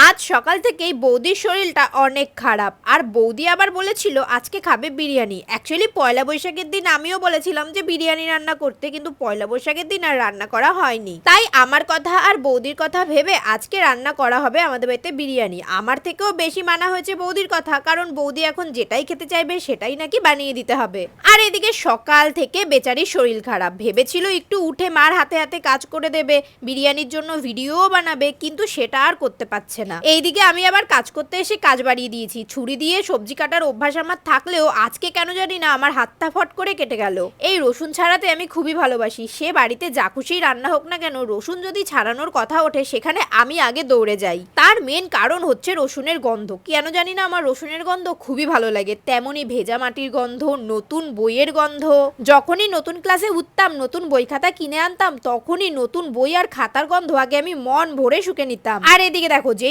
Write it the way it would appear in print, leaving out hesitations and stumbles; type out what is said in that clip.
আজ সকাল থেকেই বৌদির শরীরটা অনেক খারাপ, আর বৌদি আবার বলেছিল আজকে খাবে বিরিয়ানি। অ্যাকচুয়ালি পয়লা বৈশাখের দিন আমিও বলেছিলাম যে বিরিয়ানি রান্না করতে, কিন্তু পয়লা বৈশাখের দিন আর রান্না করা হয়নি। তাই আমার কথা আর বৌদির কথা ভেবে আজকে রান্না করা হবে আমাদের বাড়িতে বিরিয়ানি। আমার থেকেও বেশি মানা হয়েছে বৌদির কথা, কারণ বৌদি এখন যেটাই খেতে চাইবে সেটাই নাকি বানিয়ে দিতে হবে। আর এদিকে সকাল থেকে বেচারির শরীর খারাপ, ভেবেছিল একটু উঠে মার হাতে হাতে কাজ করে দেবে, বিরিয়ানির জন্য ভিডিওও বানাবে, কিন্তু সেটা আর করতে পারছে না। এইদিকে আমি আবার কাজ করতে এসে কাজ বাড়িয়ে দিয়েছি। ছুরি দিয়ে সবজি কাটার অভ্যাস আমার থাকলেও আজকে কেন জানি না আমার হাতটা ফট করে কেটে গেল। এই রসুন ছাড়াতে আমি খুবই ভালোবাসি, সে বাড়িতে যা খুশি রান্না হোক না কেন, রসুন যদি ছাড়ানোর কথা ওঠে সেখানে আমি আগে দৌড়ে যাই। তার মেন কারণ হচ্ছে রসুনের গন্ধ। কেন জানি না আমার রসুনের গন্ধ খুবই ভালো লাগে। তেমনই ভেজা মাটির গন্ধ, নতুন বইয়ের গন্ধ। যখনই নতুন ক্লাসে উঠতাম, নতুন বই খাতা কিনে আনতাম, তখনই নতুন বই আর খাতার গন্ধ আগে আমি মন ভরে শুকে নিতাম। আর এদিকে দেখো, যে